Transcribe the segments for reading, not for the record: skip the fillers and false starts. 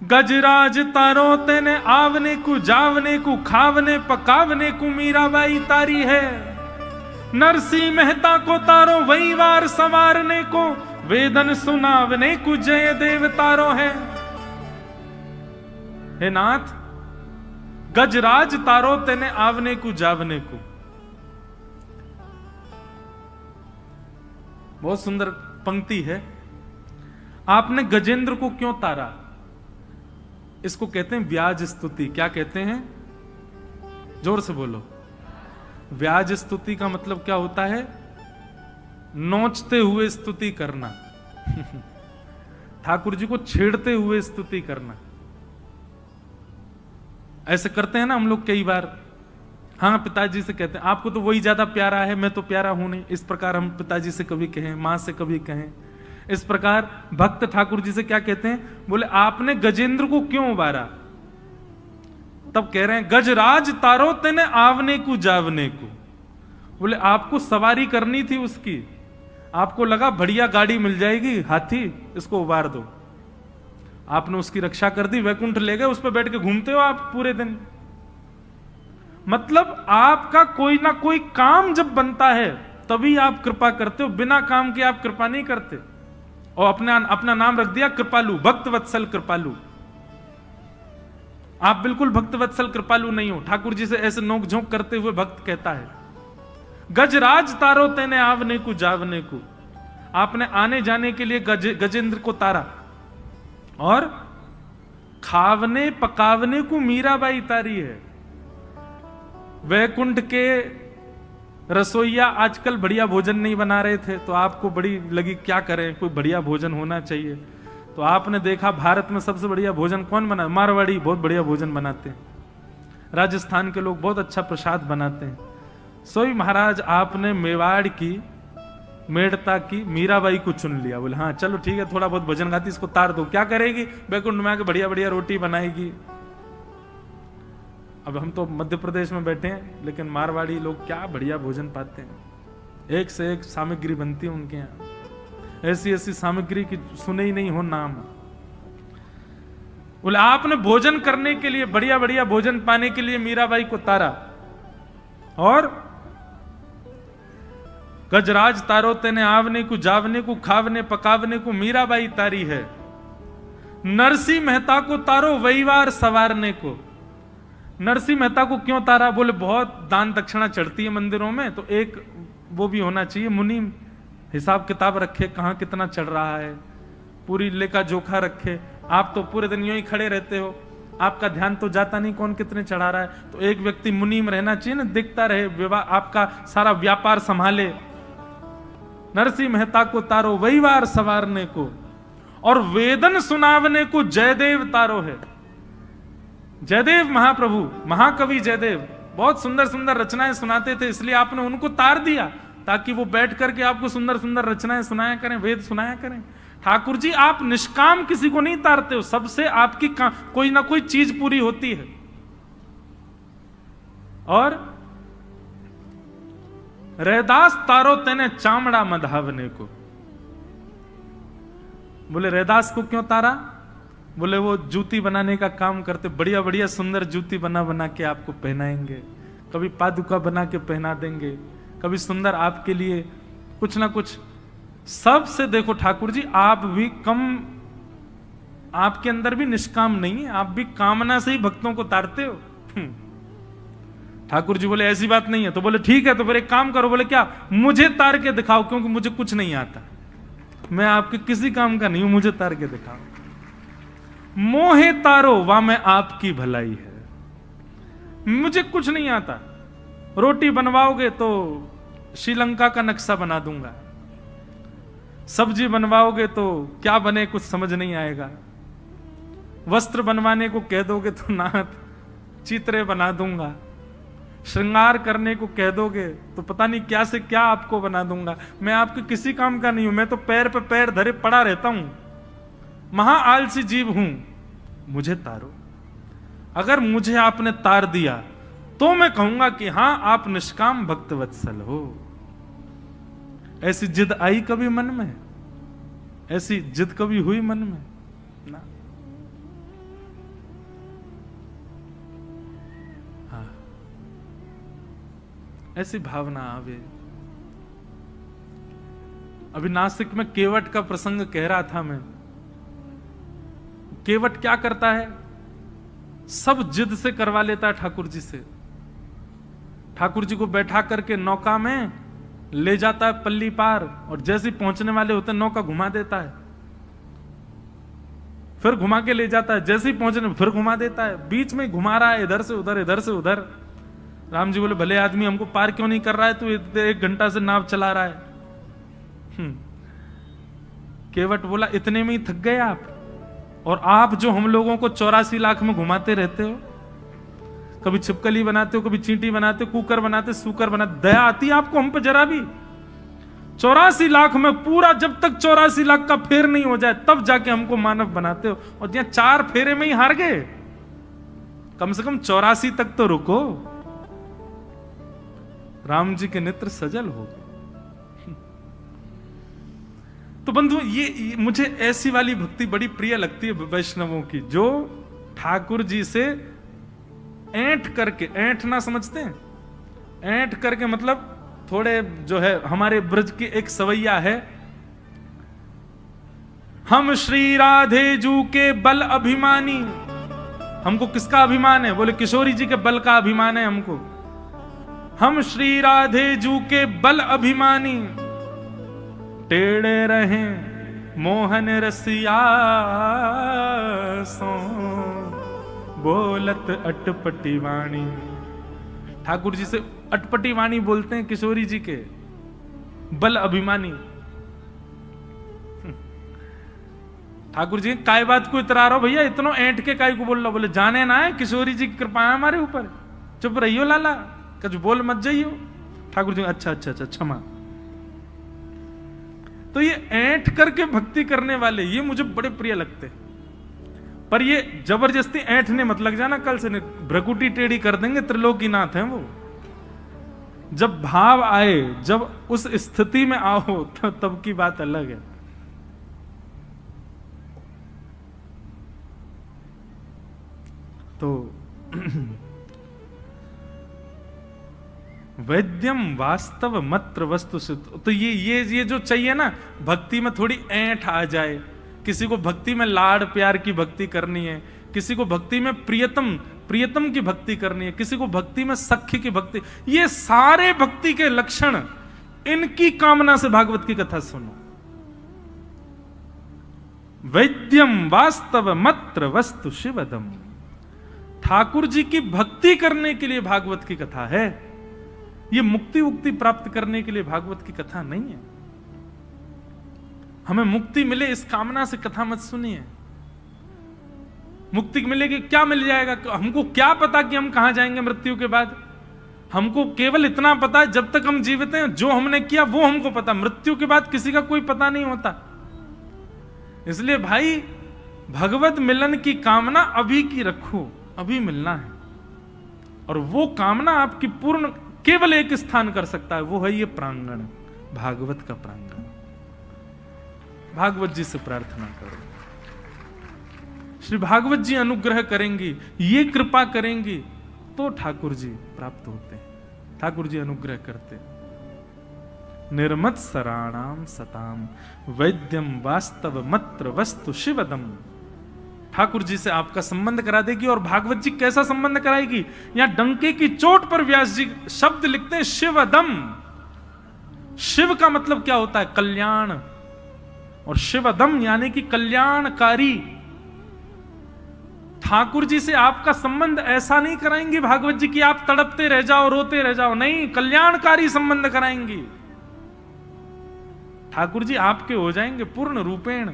गजराज तारो तेने आवने को जावने को खावने पकावने को मीराबाई तारी है। नरसिंह मेहता को तारो वही वार संवारने को, वेदन सुनावने को जय देव तारो है। हे नाथ, गजराज तारो तेने आवने को जावने को। बहुत सुंदर पंक्ति है। आपने गजेंद्र को क्यों तारा? इसको कहते हैं व्याज स्तुति। क्या कहते हैं? जोर से बोलो। व्याज स्तुति का मतलब क्या होता है? नोचते हुए स्तुति करना। ठाकुर जी को छेड़ते हुए स्तुति करना। ऐसे करते हैं ना हम लोग कई बार। हाँ, पिताजी से कहते हैं आपको तो वही ज्यादा प्यारा है, मैं तो प्यारा हूं नहीं। इस प्रकार हम पिताजी से कभी कहें, मां से कभी कहें। इस प्रकार भक्त ठाकुर जी से क्या कहते हैं? बोले आपने गजेंद्र को क्यों उबारा? तब कह रहे हैं गजराज तारो तेने आवने को जावने को। बोले आपको सवारी करनी थी उसकी, आपको लगा बढ़िया गाड़ी मिल जाएगी, हाथी, इसको उबार दो। आपने उसकी रक्षा कर दी, वैकुंठ ले गए, उस पर बैठ के घूमते हो आप पूरे दिन। मतलब आपका कोई ना कोई काम जब बनता है तभी आप कृपा करते हो, बिना काम के आप कृपा नहीं करते। और अपना नाम रख दिया कृपालु, भक्त वत्सल कृपालु। आप बिल्कुल भक्त वत्सल कृपालु नहीं हो। ठाकुर जी से ऐसे नोक झोंक करते हुए भक्त कहता है गजराज तारो तेने आवने को जावने को। आपने आने जाने के लिए गजेंद्र को तारा, और खावने पकावने को मीराबाई तारी है। वैकुंठ के रसोईया आजकल बढ़िया भोजन नहीं बना रहे थे, तो आपको बड़ी लगी क्या करें, कोई बढ़िया भोजन होना चाहिए। तो आपने देखा भारत में सबसे बढ़िया भोजन कौन बना? मारवाड़ी बहुत बढ़िया भोजन बनाते हैं, राजस्थान के लोग बहुत अच्छा प्रसाद बनाते हैं। सोई महाराज आपने मेवाड़ की, मेड़ता की मीराबाई को चुन लिया। बोले हाँ चलो ठीक है, थोड़ा बहुत भजन गाती, इसको तार दो। क्या करेगी? वैकुंठ में आके बढ़िया बढ़िया रोटी बनाएगी। अब हम तो मध्य प्रदेश में बैठे हैं, लेकिन मारवाड़ी लोग क्या बढ़िया भोजन पाते हैं। एक से एक सामग्री बनती है उनके यहाँ, ऐसी ऐसी सामग्री की सुने ही नहीं हो नाम। बोले आपने भोजन करने के लिए, बढ़िया बढ़िया भोजन पाने के लिए मीराबाई को तारा, और गजराज तारो तेने आवने को जावने को खावने पकावने को मीराबाई तारी है। नरसिंह मेहता को तारो वहीवार सवारने को। नरसिंह मेहता को क्यों तारा? बोले बहुत दान दक्षिणा चढ़ती है मंदिरों में, तो एक वो भी होना चाहिए, मुनि हिसाब किताब रखे, कहां कितना चढ़ रहा है, पूरी लेखा जोखा रखे। आप तो पूरे दिन यूं ही खड़े रहते हो, आपका ध्यान तो जाता नहीं कौन कितने चढ़ा रहा है। तो एक व्यक्ति मुनि में रहना चाहिए ना, दिखता रहे, विवाह आपका सारा व्यापार संभाले। नरसिंह मेहता को तारो वहीवार सवारने को, और वेदन सुनावने को जयदेव तारो है। जयदेव महाप्रभु, महाकवि जयदेव बहुत सुंदर सुंदर रचनाएं सुनाते थे, इसलिए आपने उनको तार दिया ताकि वो बैठ करके आपको सुंदर सुंदर रचनाएं सुनाया करें, वेद सुनाया करें। ठाकुर जी आप निष्काम किसी को नहीं तारते हो, सबसे आपकी कोई ना कोई चीज पूरी होती है। और रैदास तारो तेने चामड़ा मधावने को। बोले रैदास को क्यों तारा? बोले वो जूती बनाने का काम करते, बढ़िया बढ़िया सुंदर जूती बना बना के आपको पहनाएंगे, कभी पादुका बना के पहना देंगे, कभी सुंदर आपके लिए कुछ ना कुछ। सबसे देखो ठाकुर जी आप भी कम, आपके अंदर भी निष्काम नहीं है, आप भी कामना से ही भक्तों को तारते हो। ठाकुर जी बोले ऐसी बात नहीं है। तो बोले ठीक है, तो फिर एक काम करो। बोले क्या? मुझे तार के दिखाओ, क्योंकि मुझे कुछ नहीं आता, मैं आपके किसी काम का नहीं हूं, मुझे तार के दिखाओ। मोहे तारो वा में आपकी भलाई है। मुझे कुछ नहीं आता, रोटी बनवाओगे तो श्रीलंका का नक्शा बना दूंगा, सब्जी बनवाओगे तो क्या बने कुछ समझ नहीं आएगा, वस्त्र बनवाने को कह दोगे तो नाथ चित्रे बना दूंगा, श्रृंगार करने को कह दोगे तो पता नहीं क्या से क्या आपको बना दूंगा। मैं आपके किसी काम का नहीं हूं, मैं तो पैर पे पैर धरे पड़ा रहता हूं, महा आलसी जीव हूं, मुझे तारो। अगर मुझे आपने तार दिया तो मैं कहूंगा कि हां आप निष्काम भक्त वत्सल हो। ऐसी जिद आई कभी मन में? ऐसी जिद कभी हुई मन में? ना। ऐसी भावना आवे। अभी नासिक में केवट का प्रसंग कह रहा था मैं। केवट क्या करता है, सब जिद से करवा लेता है ठाकुर जी से। ठाकुर जी को बैठा करके नौका में ले जाता है पल्ली पार, और जैसे ही पहुंचने वाले होते हैं नौका घुमा देता है, फिर घुमा के ले जाता है, जैसे ही पहुंचने फिर घुमा देता है, बीच में घुमा रहा है, इधर से उधर इधर से उधर। राम जी बोले भले आदमी, हमको पार क्यों नहीं कर रहा है, तू 1 घंटा से नाव चला रहा है। केवट बोला इतने में ही थक गए आप, और आप जो हम लोगों को 84 लाख में घुमाते रहते हो, कभी छिपकली बनाते हो, कभी चींटी बनाते हो, कुकर बनाते, सूकर बनाते, दया आती है आपको हम पे जरा भी? 84 लाख में पूरा, जब तक 84 लाख का फेर नहीं हो जाए तब जाके हमको मानव बनाते हो, और यहाँ 4 फेरे में ही हार गए। कम से कम 84 तक तो रुको। राम जी के नेत्र सजल हो गए। तो बंधु, ये मुझे ऐसी वाली भक्ति बड़ी प्रिय लगती है वैष्णवों की, जो ठाकुर जी से ऐंठ करके, ऐंठना समझते हैं, ऐंठ करके मतलब थोड़े जो है हमारे ब्रज की एक सवैया है, हम श्री राधे जू के बल अभिमानी। हमको किसका अभिमान है? बोले किशोरी जी के बल का अभिमान है हमको। हम श्री राधे जू के बल अभिमानी, टेढ़े रहे मोहन रसिया सो बोलत अटपटी वाणी। ठाकुर जी से अटपटी वाणी बोलते हैं किशोरी जी के, बल अभिमानी। ठाकुर जी काय बात को इतरा रहो भैया, इतनो ऐंठ के काय को बोल रहा? बोले जाने ना है किशोरी जी की कृपा है हमारे ऊपर, चुप रहियो लाला, कुछ बोल मत जाइयो। ठाकुर जी अच्छा अच्छा अच्छा क्षमा। तो ये ऐंठ करके भक्ति करने वाले ये मुझे बड़े प्रिय लगते हैं, पर ये जबरदस्ती ऐंठने मत लग जाना, कल से भ्रकुटी टेढ़ी कर देंगे, त्रिलोकीनाथ हैं वो। जब भाव आए, जब उस स्थिति में आओ तब की बात अलग है। तो वैद्यम वास्तव मत्र वस्तु से, तो ये जो चाहिए ना, भक्ति में थोड़ी ऐंठ आ जाए, किसी को भक्ति में लाड़ प्यार की भक्ति करनी है, किसी को भक्ति में प्रियतम की भक्ति करनी है, किसी को भक्ति में सख्य की भक्ति, ये सारे भक्ति के लक्षण, इनकी कामना से भागवत की कथा सुनो। वैद्यम वास्तव मत्र वस्तु शिवदम, ठाकुर जी की भक्ति करने के लिए भागवत की कथा है, ये मुक्ति उक्ति प्राप्त करने के लिए भागवत की कथा नहीं है। हमें मुक्ति मिले इस कामना से कथा मत सुनिए। मुक्ति मिलेगी, क्या मिल जाएगा? हमको क्या पता कि हम कहां जाएंगे मृत्यु के बाद? हमको केवल इतना पता है जब तक हम जीवित हैं, जो हमने किया वो हमको पता। मृत्यु के बाद किसी का कोई पता नहीं होता। इसलिए भाई, भगवत मिलन की कामना अभी की रखो, अभी मिलना है। और वो कामना आपकी पूर्ण केवल एक स्थान कर सकता है, वो है ये प्रांगण, भागवत का प्रांगण। भागवत जी से प्रार्थना करो, श्री भागवत जी अनुग्रह करेंगी, ये कृपा करेंगी तो ठाकुर जी प्राप्त होते हैं, ठाकुर जी अनुग्रह करते। निर्मत सराणाम सताम वैद्यम वास्तव मत्र वस्तु शिवदम। ठाकुर जी से आपका संबंध करा देगी। और भागवत जी कैसा संबंध कराएगी? यहां डंके की चोट पर व्यास जी शब्द लिखते हैं शिवदम। शिव का मतलब क्या होता है? कल्याण। और शिवदम यानी कि कल्याणकारी। ठाकुर जी से आपका संबंध ऐसा नहीं कराएंगे भागवत जी कि आप तड़पते रह जाओ, रोते रह जाओ, नहीं, कल्याणकारी संबंध कराएंगी। ठाकुर जी आपके हो जाएंगे पूर्ण रूपेण।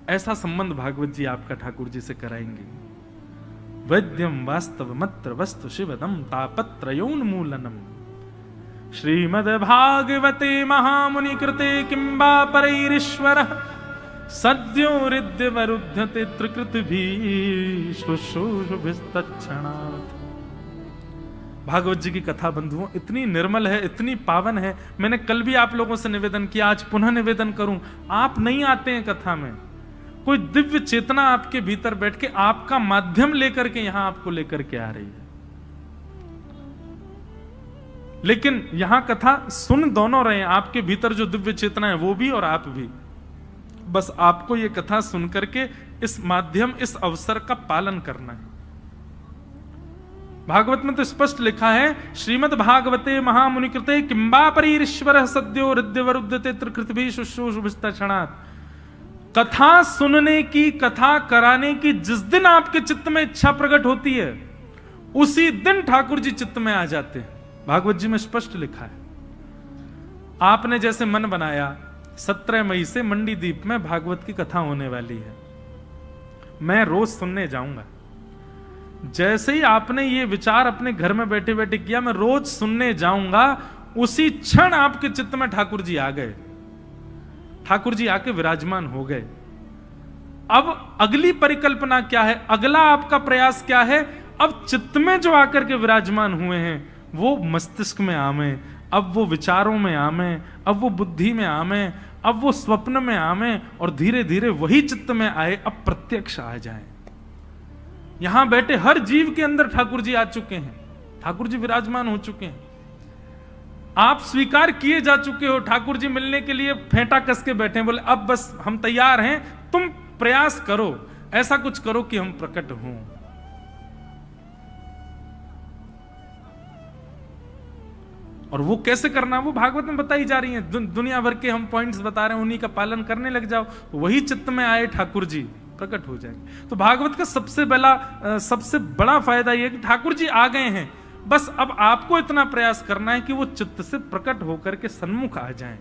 ऐसा संबंध भागवत जी आपका ठाकुर जी से कराएंगे। वैद्यम वास्तव मत्र वस्तु शिवदम तापत्रयोन्मूलनम। श्रीमद् भागवते महामुनि कृते किंबा परैरीश्वर सद्यो हृदय वरुध्यते त्रिकृतिभिः शुश्रूषुभिस्तत्क्षणात्। भागवत जी की कथा बंधुओं इतनी निर्मल है, इतनी पावन है। मैंने कल भी आप लोगों से निवेदन किया, आज पुनः निवेदन करूं। आप नहीं आते हैं कथा में, कोई दिव्य चेतना आपके भीतर बैठ के आपका माध्यम लेकर के यहां आपको लेकर के आ रही है। लेकिन यहां कथा सुन दोनों रहे हैं, आपके भीतर जो दिव्य चेतना है वो भी और आप भी। बस आपको ये कथा सुन करके इस माध्यम, इस अवसर का पालन करना है। भागवत में तो स्पष्ट लिखा है, श्रीमद् भागवते महामुनि कृते किंबा परीश्वर सद्यो हृदयवरुद्धते त्रिकृतभि शुश्रूषुभिस्तक्षणात्। कथा सुनने की, कथा कराने की जिस दिन आपके चित्त में इच्छा प्रकट होती है, उसी दिन ठाकुर जी चित्त में आ जाते हैं। भागवत जी में स्पष्ट लिखा है। आपने जैसे मन बनाया, 17 मई से मंडी द्वीप में भागवत की कथा होने वाली है, मैं रोज सुनने जाऊंगा। जैसे ही आपने ये विचार अपने घर में बैठे बैठे किया, मैं रोज सुनने जाऊंगा, उसी क्षण आपके चित्त में ठाकुर जी आ गए, ठाकुर जी आके विराजमान हो गए। अब अगली परिकल्पना क्या है, अगला आपका प्रयास क्या है? अब चित्त में जो आकर के विराजमान हुए हैं वो मस्तिष्क में आवे, अब वो विचारों में आवे, अब वो बुद्धि में आवे, अब वो स्वप्न में आवे, और धीरे धीरे वही चित्त में आए, अब प्रत्यक्ष आ जाए। यहां बैठे हर जीव के अंदर ठाकुर जी आ चुके हैं, ठाकुर जी विराजमान हो चुके हैं। आप स्वीकार किए जा चुके हो, ठाकुर जी मिलने के लिए फेंटा कस के बैठे, बोले अब बस हम तैयार हैं, तुम प्रयास करो, ऐसा कुछ करो कि हम प्रकट हों। और वो कैसे करना, वो भागवत में बताई जा रही है। दुनिया भर के हम पॉइंट्स बता रहे हैं, उन्हीं का पालन करने लग जाओ, वही चित्त में आए ठाकुर जी, प्रकट हो जाएंगे। तो भागवत का सबसे बड़ा फायदा यह है कि ठाकुर जी आ गए हैं, बस अब आपको इतना प्रयास करना है कि वो चित्त से प्रकट होकर के सन्मुख आ जाएं।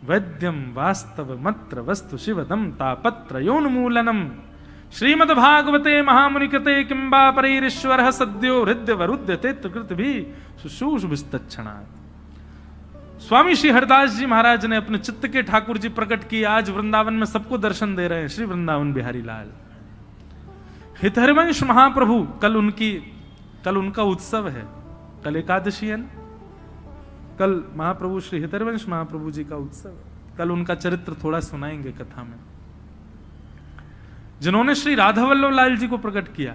वैद्यम वास्तव मत्र वस्तु शिवदम तापत्र योन्मूलनम श्रीमद् भागवते महामुनि कृते किंबा परीश्वर सद्यो हृदयवरुध्यते त्रिकृतभि शुश्रूषुभिस्तक्षणात्। स्वामी श्री हरिदास जी महाराज ने अपने चित्त के ठाकुर जी प्रकट किए, आज वृंदावन में सबको दर्शन दे रहे हैं। श्री वृंदावन बिहारी लाल हितहरिवंश महाप्रभु, कल उनका उत्सव है, कल एकादशी है ना, कल महाप्रभु श्री हितहरिवंश महाप्रभु जी का उत्सव है। कल उनका चरित्र थोड़ा सुनाएंगे कथा में, जिन्होंने श्री राधा वल्लभ लाल जी को प्रकट किया।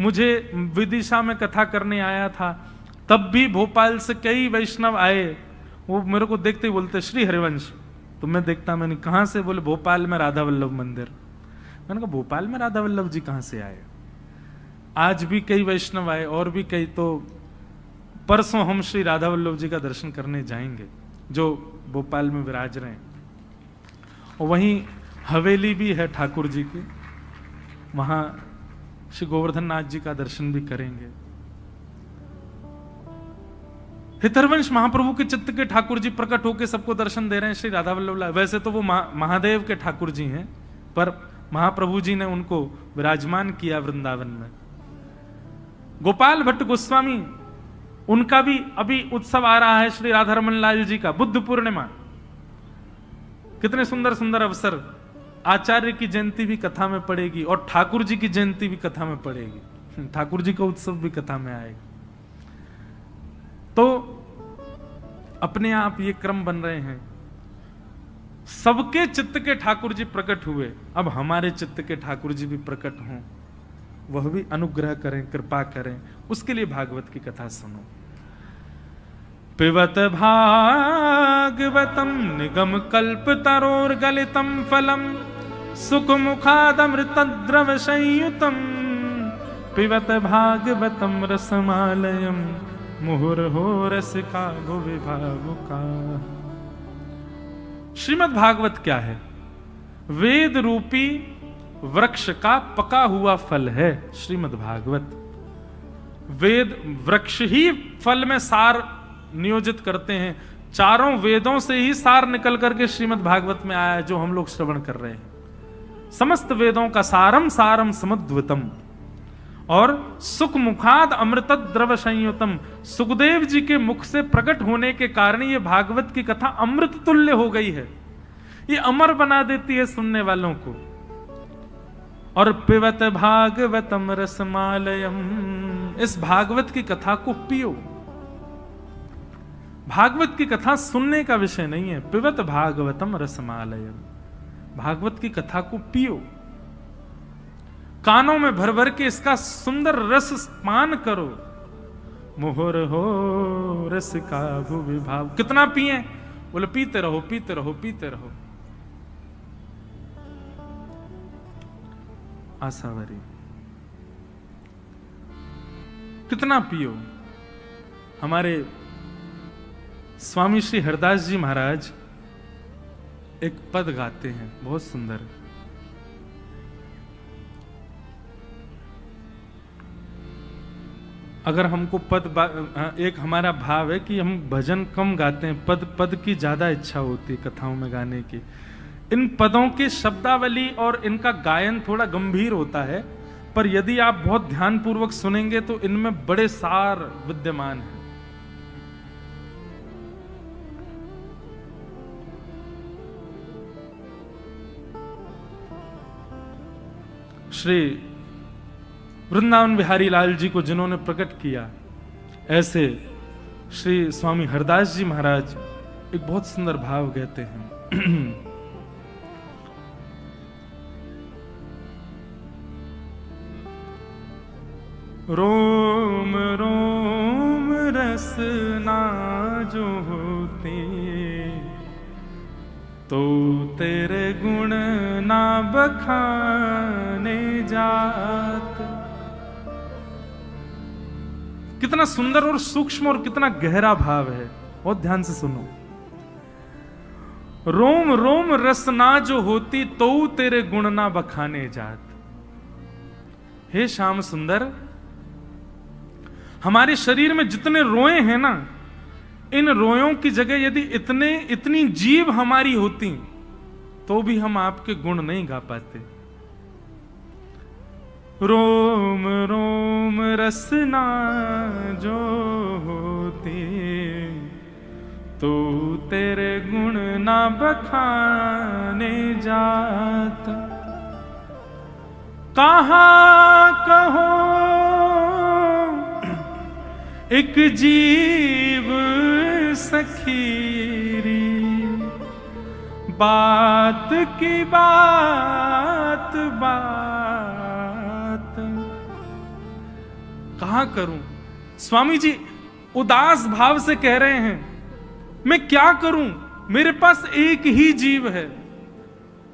मुझे विदिशा में कथा करने आया था, तब भी भोपाल से कई वैष्णव आए, वो मेरे को देखते ही बोलते श्री हरिवंश, तो मैं देखता, मैंने कहां से? बोले भोपाल में राधा वल्लभ मंदिर। मैंने कहा भोपाल में राधा वल्लभ जी कहां से आए? आज भी कई वैष्णव आए, और भी कई, तो परसों हम श्री राधा वल्लभ जी का दर्शन करने जाएंगे जो भोपाल में विराज रहे हैं। और वहीं हवेली भी है ठाकुर जी की, वहां श्री गोवर्धन नाथ जी का दर्शन भी करेंगे। हितहरिवंश महाप्रभु के चित्त के ठाकुर जी प्रकट होकर सबको दर्शन दे रहे हैं, श्री राधा वल्लभ लाल। वैसे तो वो महादेव के ठाकुर जी हैं, पर महाप्रभु जी ने उनको विराजमान किया वृंदावन में। गोपाल भट्ट गोस्वामी, उनका भी अभी उत्सव आ रहा है, श्री राधा रमन लाल जी का, बुद्ध पूर्णिमा। कितने सुंदर सुंदर अवसर, आचार्य की जयंती भी कथा में पड़ेगी और ठाकुर जी की जयंती भी कथा में पड़ेगी, ठाकुर जी का उत्सव भी कथा में आएगा। तो अपने आप ये क्रम बन रहे हैं, सबके चित्त के ठाकुर जी प्रकट हुए, अब हमारे चित्त के ठाकुर जी भी प्रकट हों, वह भी अनुग्रह करें, कृपा करें, उसके लिए भागवत की कथा सुनो। पिबत भागवतम निगम कल्प तरोर गलितम फलम सुख मुखादमृत द्रव संयुतम पिबत भागवतम रसमालयम मुहुर्हो रसिका विभागुका। श्रीमद् भागवत क्या है? वेद रूपी वृक्ष का पका हुआ फल है श्रीमद् भागवत। वेद वृक्ष ही फल में सार नियोजित करते हैं, चारों वेदों से ही सार निकल करके श्रीमद् भागवत में आया है जो हम लोग श्रवण कर रहे हैं। समस्त वेदों का सारम सारम समुद्वतम और सुख मुखाद अमृत द्रव संयुतम। सुखदेव जी के मुख से प्रकट होने के कारण ये भागवत की कथा अमृत तुल्य हो गई है, ये अमर बना देती है सुनने वालों को। और पिबत भागवतम रसमालयम, इस भागवत की कथा को पियो। भागवत की कथा सुनने का विषय नहीं है, पिबत भागवतम रसमालयम, भागवत की कथा को पियो, कानों में भर भर के इसका सुंदर रस पान करो, मोहर हो रस का भुवि भाव। कितना पिए? बोले पीते रहो पीते रहो पीते रहो। आसावरी कितना पियो। हमारे स्वामी श्री हरदास जी महाराज एक पद गाते हैं बहुत सुंदर। अगर हमको एक हमारा भाव है कि हम भजन कम गाते हैं, पद की ज्यादा इच्छा होती है कथाओं में गाने की। इन पदों के शब्दावली और इनका गायन थोड़ा गंभीर होता है, पर यदि आप बहुत ध्यानपूर्वक सुनेंगे तो इनमें बड़े सार विद्यमान हैं। श्री वृंदावन बिहारी लाल जी को जिन्होंने प्रकट किया, ऐसे श्री स्वामी हरदास जी महाराज एक बहुत सुंदर भाव कहते हैं। रोम रोम रसना जो होती तो तेरे गुण ना बखाने जात। कितना सुंदर और सूक्ष्म और कितना गहरा भाव है, बहुत ध्यान से सुनो। रोम रोम रसना जो होती तो तेरे गुण ना बखाने जात। हे श्याम सुंदर, हमारे शरीर में जितने रोए हैं ना, इन रोयों की जगह यदि इतनी जीभ हमारी होती तो भी हम आपके गुण नहीं गा पाते। रोम रोम रसना जो होती तो तेरे गुण ना बखाने जाता। कहाँ कहो एक जीव सखीरी, बात की बात बात। कहां करूं? स्वामी जी उदास भाव से कह रहे हैं, मैं क्या करूं? मेरे पास एक ही जीव है,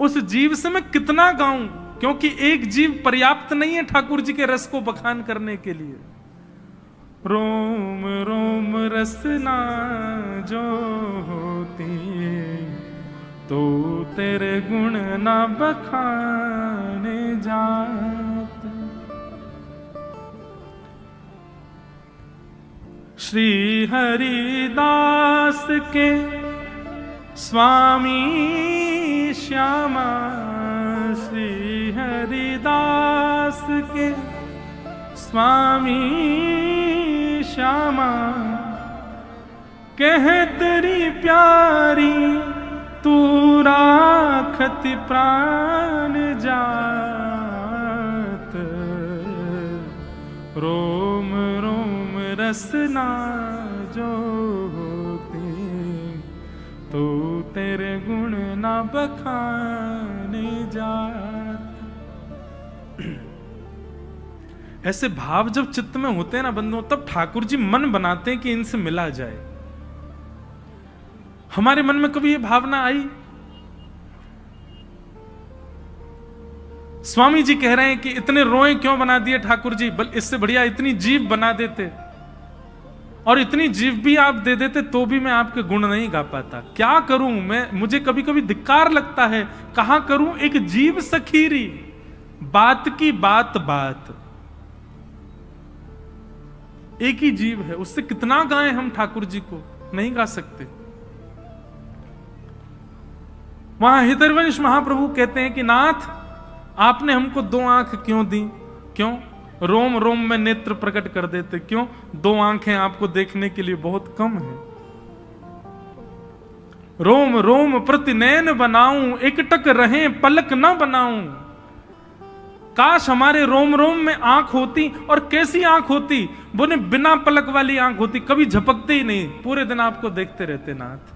उस जीव से मैं कितना गाऊं? क्योंकि एक जीव पर्याप्त नहीं है ठाकुर जी के रस को बखान करने के लिए। रोम रोम रसना जो होती तो तेरे गुण ना बखाने जात। श्री हरिदास के स्वामी श्यामा, श्री हरिदास के स्वामी श्यामा, कह तेरी प्यारी तू राखत प्राण जात। रोम रोम रसना जो होती तो तेरे गुण ना बखाने जात। ऐसे भाव जब चित्त में होते हैं ना बंधुओं, तब ठाकुर जी मन बनाते हैं कि इनसे मिला जाए। हमारे मन में कभी ये भावना आई? स्वामी जी कह रहे हैं कि इतने रोए क्यों बना दिए ठाकुर जी, बल इससे बढ़िया इतनी जीभ बना देते और इतनी जीभ भी आप दे देते तो भी मैं आपके गुण नहीं गा पाता। क्या करूं मैं? मुझे कभी कभी धिक्कार लगता है। कहां करूं एक जीभ सखीरी, बात की बात बात। एक ही जीव है, उससे कितना गाएं हम ठाकुर जी को? नहीं गा सकते। वहां हितरवंश महाप्रभु कहते हैं कि नाथ आपने हमको 2 आंख क्यों दी? क्यों? रोम रोम में नेत्र प्रकट कर देते। क्यों? 2 आंखें आपको देखने के लिए बहुत कम है। रोम रोम प्रति नयन बनाऊं, एकटक रहे पलक न बनाऊं। काश हमारे रोम रोम में आंख होती, और कैसी आंख होती? बोले बिना पलक वाली आंख होती, कभी झपकते ही नहीं, पूरे दिन आपको देखते रहते नाथ।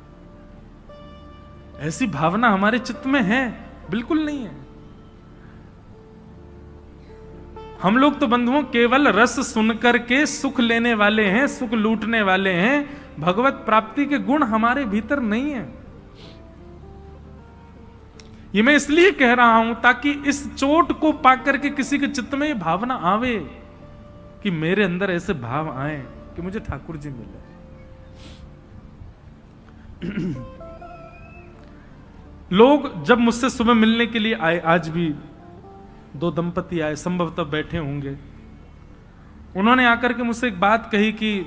ऐसी भावना हमारे चित्त में है? बिल्कुल नहीं है। हम लोग तो बंधुओं केवल रस सुनकर के सुख लेने वाले हैं, सुख लूटने वाले हैं। भगवत प्राप्ति के गुण हमारे भीतर नहीं है। ये मैं इसलिए कह रहा हूं ताकि इस चोट को पाकर के किसी के चित्त में ये भावना आवे कि मेरे अंदर ऐसे भाव आए कि मुझे ठाकुर जी मिले। लोग जब मुझसे सुबह मिलने के लिए आए, आज भी 2 दंपति आए, संभवतः बैठे होंगे, उन्होंने आकर के मुझसे एक बात कही कि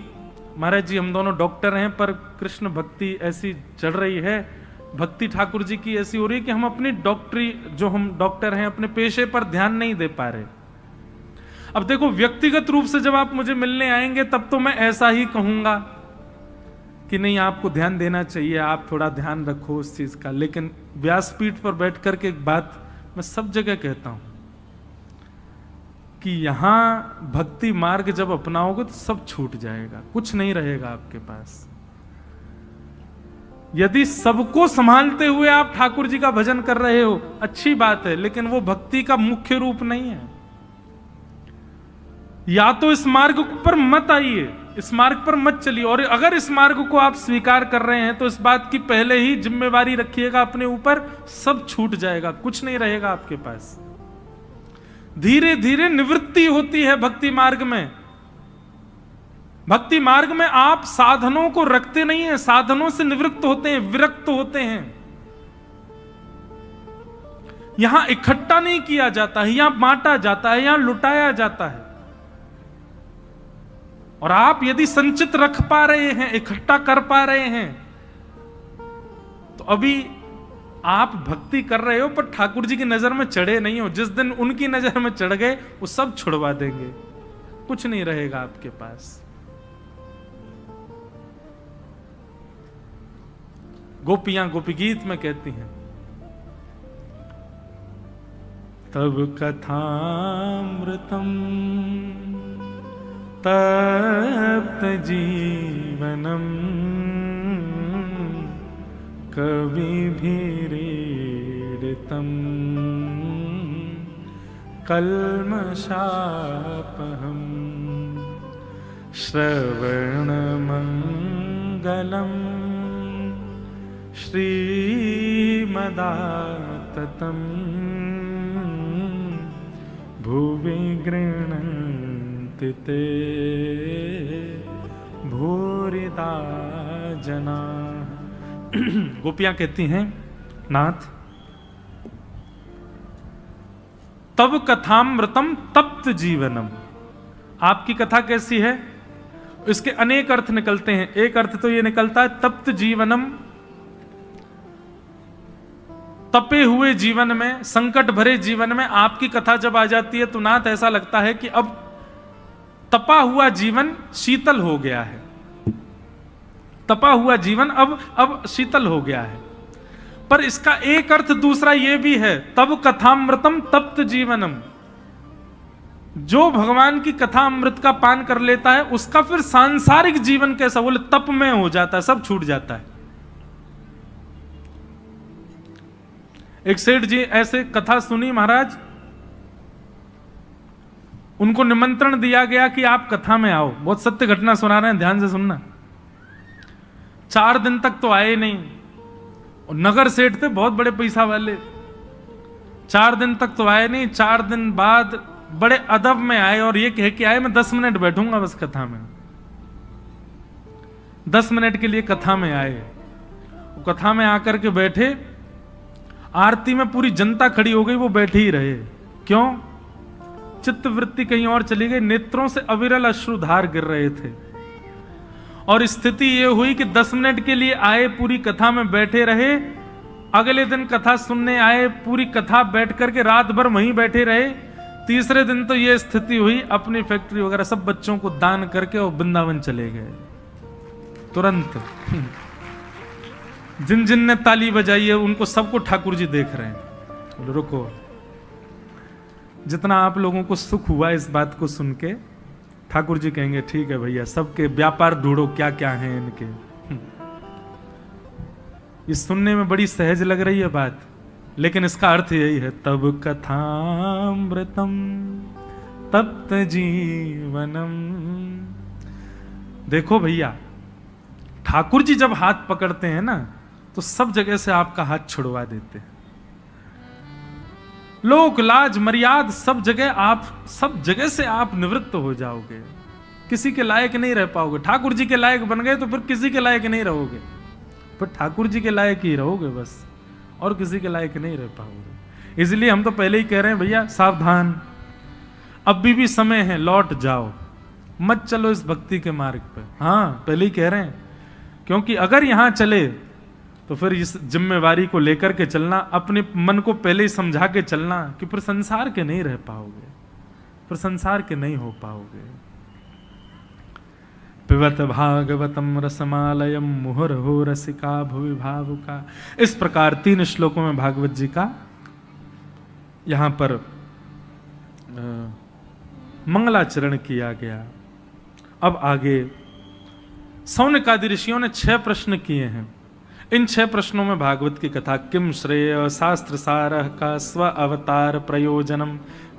महाराज जी हम दोनों डॉक्टर हैं, पर कृष्ण भक्ति ऐसी चढ़ रही है, भक्ति ठाकुर जी की ऐसी हो रही है कि हम अपनी डॉक्टरी, जो हम डॉक्टर हैं, अपने पेशे पर ध्यान नहीं दे पा रहे। अब देखो, व्यक्तिगत रूप से जब आप मुझे मिलने आएंगे तब तो मैं ऐसा ही कहूंगा कि नहीं आपको ध्यान देना चाहिए, आप थोड़ा ध्यान रखो उस चीज का। लेकिन व्यासपीठ पर बैठ करके एक बात मैं सब जगह कहता हूं कि यहां भक्ति मार्ग जब अपनाओगे तो सब छूट जाएगा, कुछ नहीं रहेगा आपके पास। यदि सबको संभालते हुए आप ठाकुर जी का भजन कर रहे हो, अच्छी बात है, लेकिन वो भक्ति का मुख्य रूप नहीं है। या तो इस मार्ग पर मत आइए, इस मार्ग पर मत चलिए, और अगर इस मार्ग को आप स्वीकार कर रहे हैं तो इस बात की पहले ही जिम्मेवारी रखिएगा अपने ऊपर, सब छूट जाएगा, कुछ नहीं रहेगा आपके पास। धीरे धीरे निवृत्ति होती है भक्ति मार्ग में। भक्ति मार्ग में आप साधनों को रखते नहीं हैं, साधनों से निवृत्त होते हैं, विरक्त होते हैं। यहां इकट्ठा नहीं किया जाता है, यहां बांटा जाता है, यहां लुटाया जाता है। और आप यदि संचित रख पा रहे हैं, इकट्ठा कर पा रहे हैं, तो अभी आप भक्ति कर रहे हो, पर ठाकुर जी की नजर में चढ़े नहीं हो। जिस दिन उनकी नजर में चढ़ गए वो सब छुड़वा देंगे, कुछ नहीं रहेगा आपके पास। गोपियां गोपी गीत में कहती हैं, तब कथामृतम तप्त जीवनम कविभिरीडितम कल्मषापहम श्रवणमंगलम श्रीमदाततं भुवि गृह्णन्ति ते भूरिदा जना। गोपियां कहती हैं, नाथ तब कथामृतम तप्त जीवनम, आपकी कथा कैसी है? इसके अनेक अर्थ निकलते हैं। एक अर्थ तो ये निकलता है तप्त जीवनम, तपे हुए जीवन में, संकट भरे जीवन में आपकी कथा जब आ जाती है तो नाथ ऐसा लगता है कि अब तपा हुआ जीवन शीतल हो गया है, तपा हुआ जीवन अब शीतल हो गया है। पर इसका एक अर्थ दूसरा यह भी है, तब कथामृतम तप्त जीवनम, जो भगवान की कथा अमृत का पान कर लेता है उसका फिर सांसारिक जीवन कैसा, बोले तप में हो जाता है, सब छूट जाता है। एक सेठ जी ऐसे कथा सुनी महाराज, उनको निमंत्रण दिया गया कि आप कथा में आओ। बहुत सत्य घटना सुना रहे हैं, ध्यान से सुनना। 4 दिन तक तो आए नहीं, और नगर सेठ थे बहुत बड़े पैसा वाले। 4 दिन तक तो आए नहीं, 4 दिन बाद बड़े अदब में आए और ये कह के आए मैं 10 मिनट बैठूंगा बस कथा में। 10 मिनट के लिए कथा में आए। कथा में आकर के बैठे, आरती में पूरी जनता खड़ी हो गई, वो बैठे ही रहे। क्यों? चित्त वृत्ति कहीं और चली गई, नेत्रों से अविरल अश्रुधार गिर रहे थे। और स्थिति ये हुई कि 10 मिनट के लिए आए, पूरी कथा में बैठे रहे। अगले दिन कथा सुनने आए, पूरी कथा बैठ करके रात भर वहीं बैठे रहे। तीसरे दिन तो ये स्थिति हुई, अपनी फैक्ट्री वगैरह सब बच्चों को दान करके और वृंदावन चले गए तुरंत। जिन जिन ने ताली बजाई है उनको सबको ठाकुर जी देख रहे हैं। रुको, जितना आप लोगों को सुख हुआ इस बात को सुन के, ठाकुर जी कहेंगे ठीक है भैया, सबके व्यापार ढूंढो क्या क्या है इनके। ये सुनने में बड़ी सहज लग रही है बात, लेकिन इसका अर्थ यही है, तब कथामृतम तप्त जीवनम। देखो भैया, ठाकुर जी जब हाथ पकड़ते हैं ना तो सब जगह से आपका हाथ छुड़वा देते हैं। लोक लाज मर्याद सब जगह से आप निवृत्त हो जाओगे, किसी के लायक नहीं रह पाओगे। ठाकुर जी के लायक बन गए तो फिर किसी के लायक नहीं रहोगे, फिर ठाकुर जी के लायक ही रहोगे बस, और किसी के लायक नहीं रह पाओगे। इसलिए हम तो पहले ही कह रहे हैं भैया सावधान, अभी भी समय है, लौट जाओ, मत चलो इस भक्ति के मार्ग पे। हाँ पहले ही कह रहे हैं, क्योंकि अगर यहां चले तो फिर इस जिम्मेवारी को लेकर के चलना, अपने मन को पहले ही समझा के चलना कि फिर संसार के नहीं रह पाओगे, फिर संसार के नहीं हो पाओगे। पिबत भागवतम रसमालयम मुहुर्हो रसिका भुवि भावुका। इस प्रकार 3 श्लोकों में भागवत जी का यहां पर मंगलाचरण किया गया। अब आगे सौनक आदि ऋषियों ने 6 प्रश्न किए हैं। इन 6 प्रश्नों में भागवत की कथा किम श्रेय शास्त्र सारः का स्व अवतार प्रयोजनम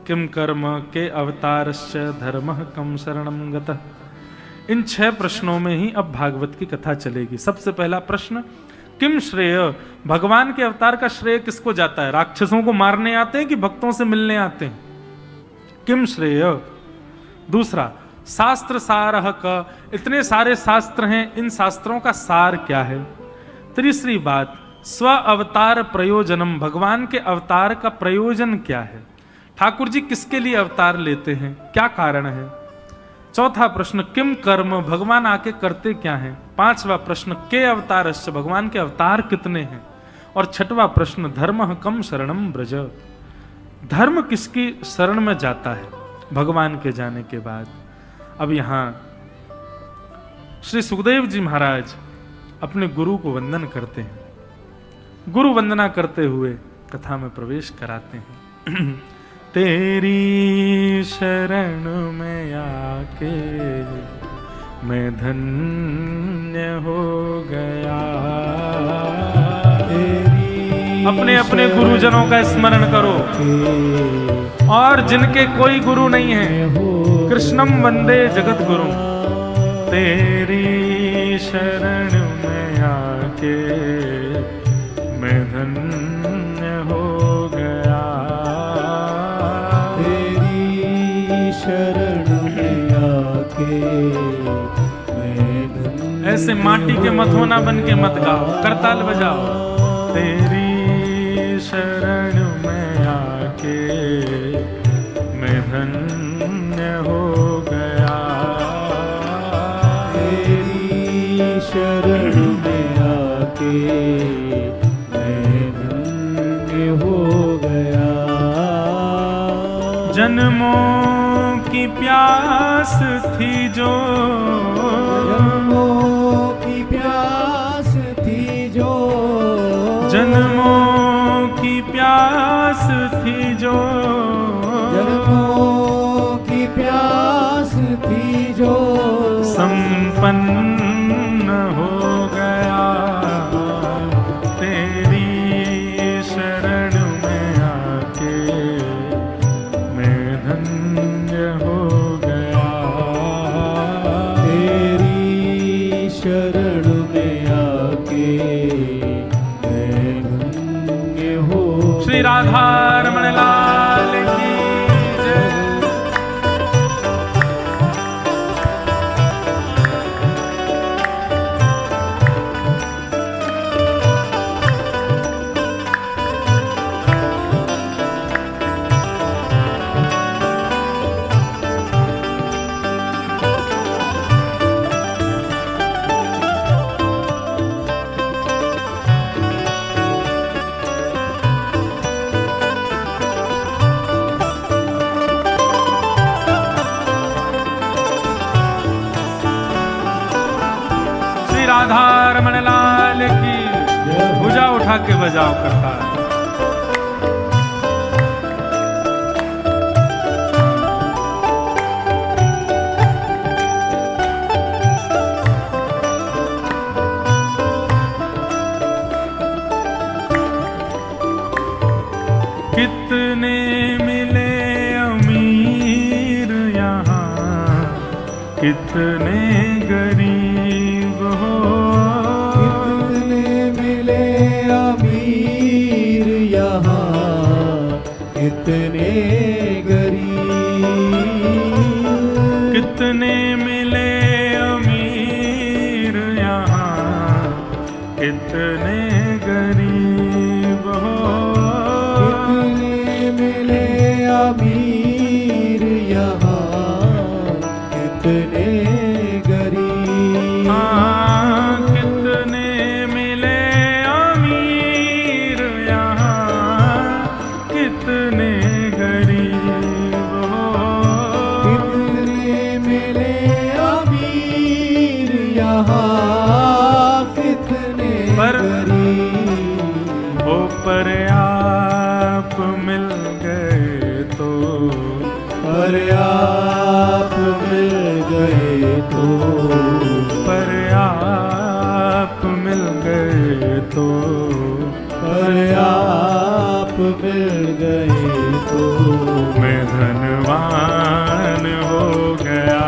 किम कर्म के अवतारश्च धर्मः कम शरणम गतः। इन 6 प्रश्नों में ही अब भागवत की कथा चलेगी। सबसे पहला प्रश्न, किम श्रेय, भगवान के अवतार का श्रेय किसको जाता है? राक्षसों को मारने आते हैं कि भक्तों से मिलने आते हैं? किम श्रेय। दूसरा, शास्त्र सारः का, इतने सारे शास्त्र हैं, इन शास्त्रों का सार क्या है? तीसरी बात, स्व अवतार प्रयोजनम, भगवान के अवतार का प्रयोजन क्या है? ठाकुर जी किसके लिए अवतार लेते हैं, क्या कारण है? चौथा प्रश्न, किम कर्म, भगवान आके करते क्या हैं? 5वां प्रश्न, के अवतारश्च, भगवान के अवतार कितने हैं? और 6वां प्रश्न, धर्म कम शरणम ब्रज, धर्म किसकी शरण में जाता है भगवान के जाने के बाद? अब यहां श्री सुखदेव जी महाराज अपने गुरु को वंदन करते हैं, गुरु वंदना करते हुए कथा में प्रवेश कराते हैं। तेरी शरण में आके मैं धन्य हो गया। अपने अपने गुरुजनों का स्मरण करो, और जिनके कोई गुरु नहीं है, कृष्णम वंदे जगत गुरु। तेरी शरण में आके मैं धन्य हो गया। तेरी शरण में आके मैं धन्य। ऐसे माटी के मथोना बन के मत गाओ, करताल बजाओ। तेरी शरण में आके मैं धन्य हो गया। तेरी शरण में आके मैं धन्य हो गया। जन्मों की प्यास थी जो, जन्मों की प्यास थी जो, जन्मों की प्यास थी जो, जन्मों की प्यास थी जो, संपन्न हो गया। तेरी शरण में आके मैं धन्य हो गया। तेरी शरण में आके मैं धन्य हो। श्री राधा रमण लाल की जय। राधा रमण लाल की भुजा उठा के बजाओ करता है। कितने मिले अमीर कितने गरीब हो, कितने मिले अमीर यहाँ, कितने गरीब, कितने मिले अमीर यहाँ, कितने गरीब हो, कितने मिले अमीर यहाँ, कितने गरीब, हाँ कितने मिले अमीर यहाँ, कितने गरीब हो, कितने मिले अमीर यहाँ, कितने गरीब, हो पर आप मिल गए तो, पर आप मिल गए तो, पर आप मिल गए तो, पर आप मिल गए तो, मैं धनवान हो गया,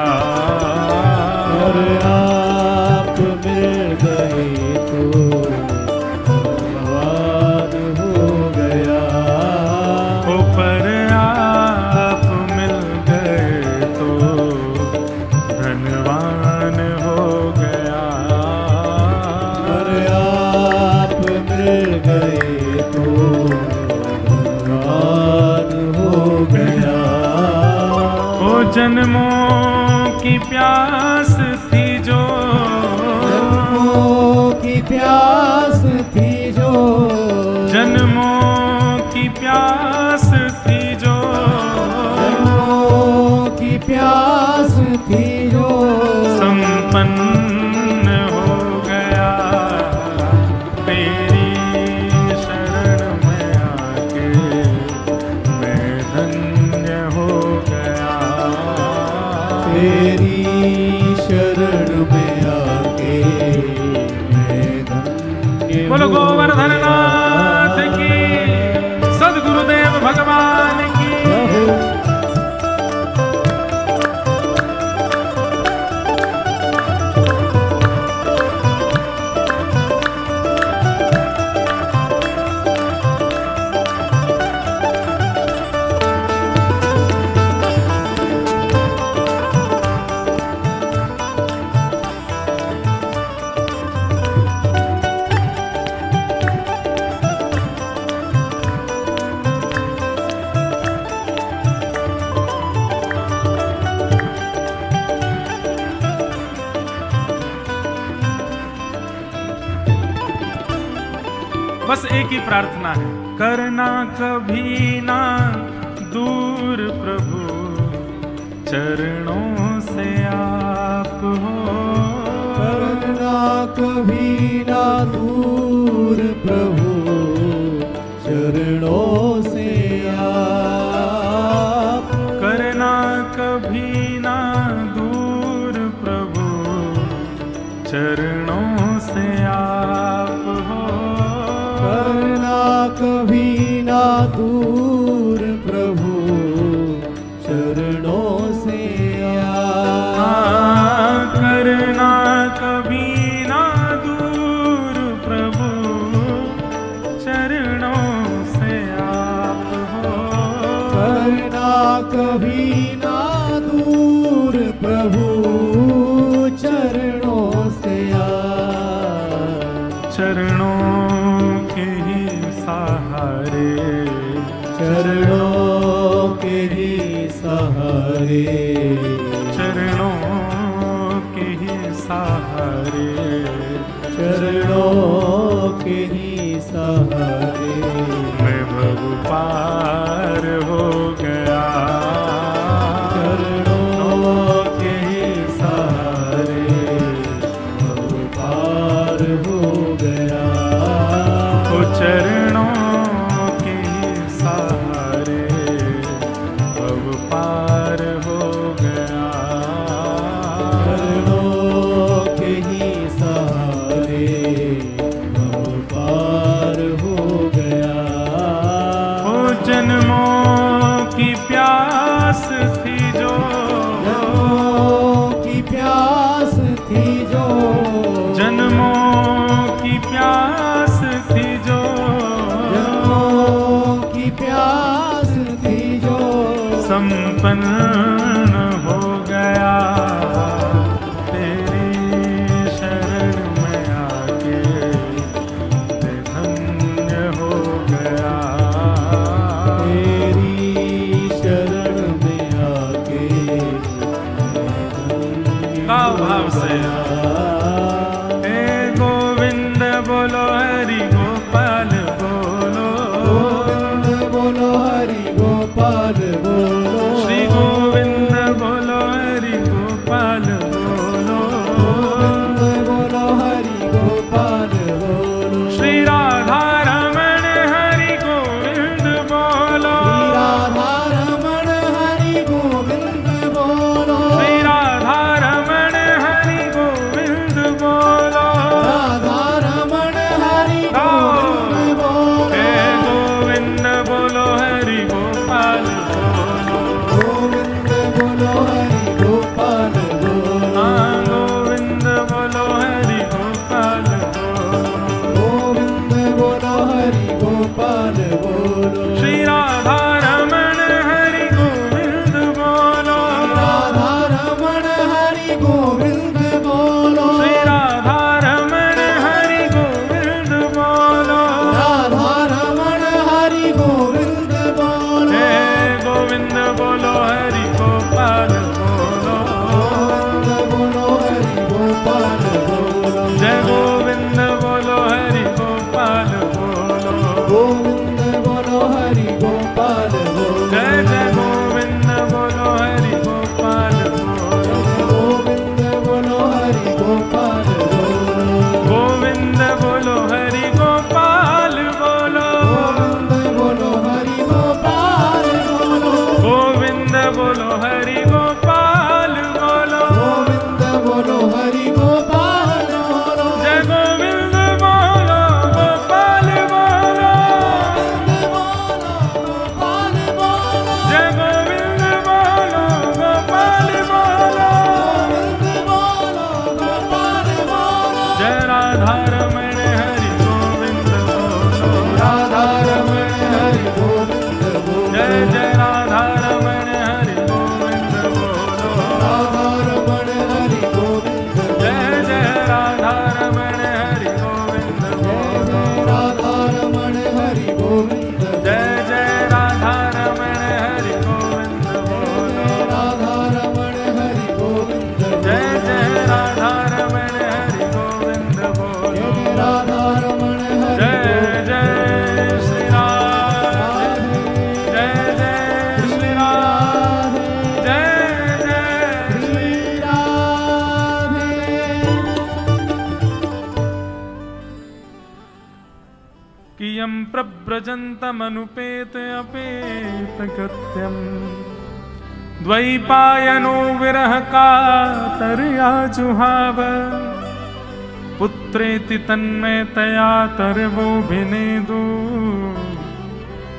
पर आप मिल गए तो धनवान हो गया, हो पर आप मिल गए तो धनवान हो गया, पर आप मिल गए तो धनवान हो गया, ओ जन्मों की प्यास थी जो, जन्मों की प्यास थी जो, जन्मों की प्यास थी जो, जन्मों की प्यास थी जो, संपन्न हो गया तेरी शरण में आके, मैं धन्य हो गया, तेरी शरण में आके मैं धन्य बोलो हो गोवर्धन गया। नाथ की, सद्गुरुदेव भगवान की। बस एक ही प्रार्थना है, करना कभी ना दूर प्रभु, चरणों से आप हो, करना कभी ना दूर प्रभु, चरणों से आप, करना कभी ना दूर प्रभु, चरणों से आप हो, करना कभी ना दूर प्रभु, चरणों से आप, करना कभी ना दूर प्रभु, चरणों से आप हो, करना कभी ना दूर प्रभु, चरणों से आप, चरणों के ही सहारे, चरणों के ही सहारे, चरणों के ही सहारे, चरणों के ही सहारे, मैं भव पार हो गया, चरणों के ही सहारे, भव पार हो गया, ओ चरणों के ही सहारे, भव पार हो गया, चरणों के ही सहारे, भव पार हो गया, ओ जन्मों की प्यास थी जो, जन्मों की संपन्न हो गया, तेरी शरण में आके मैं धन्य हो गया। तेरी शरण में आके का भाव से हे गोविंद बोलो हरि गोपाल बोलो, गोविंद बोलो हरि गोपाल बोलो, श्री गोविंद बोलो हरि गोपाल बोलो, गोविंद बोलो हरि गोपाल बोलो, श्री राधा रमण हरि गोविंद बोलो, राधा रमण हरि गोविंद बोलो, श्री राधा रमण हरि गोविंद बोलो, राधा रमण हरि गोविंद बोलो, हे गोविंद बोलो हरि गोपाल बोलो, गोविंद बोलो हरि गोपाल बोलो, हाँ गोविंद बोलो हरि गोपाल बोलो, गोविंद बोलो हरि गोपाल बोलो, श्री राधा रमण हरि गोविंद बोलो, राधा रमण हरि गोविंद बोलो, श्री राधा रमण हरि गोविंद बोलो, राधा रमण हरि गोविंद बोलो, हे गोविंद बोलो हरि गोपाल बोलो, गोविंद बोलो हरि गोपाल बोलो, जय गोविंद बोलो हरि गोपाल बोलो, गोविंद बोलो हरि गोपाल बोलो, जय जय गोविंद बोलो हरि गोपाल बोलो, गोविंद बोलो हरि गोपाल बोलो, गोविंद बोलो हरि गोपाल बोलो, गोविंद बोलो हरि गोपाल बोलो, गोविंद बोलो हरि गोपाल बोलो, गोविंद बोलो हरि गोपाल बोलो, जय गोविंद बोलो गोपाल बोलो, गोपाल बोलो, जय गोविंद बोलो गोपाल बोलो, गोविंद बोलो गोपाल बोलो, जय राधा रमण हरि गोविंद बोलो, राधा रमण हरि गोविंद बोलो, जय जय राधा रमण हरि गोविंद बोलो, राधा रमण हरि गोविंद बोलो, जय जय राधा रमण हरि गोविंद बोलो, राधा रमण हरि गोविंद बोलो, जय जय राधा रमण हरि गोविंद बोलो, राधा रमण हरि गोविंद बोलो, जय जय राधा रमण हरि गोविंद बोलो, राधा रमण हरि जय जय श्री राधे, जय जय श्री राधे, जय जय श्री राधे। कियं प्रव्रजन्तमनुपेत अपेत कृत्यम् द्वैपायनो विरह कातर्या जुहाव पुत्रेति तन्मयतया तर्वोऽभिनेदु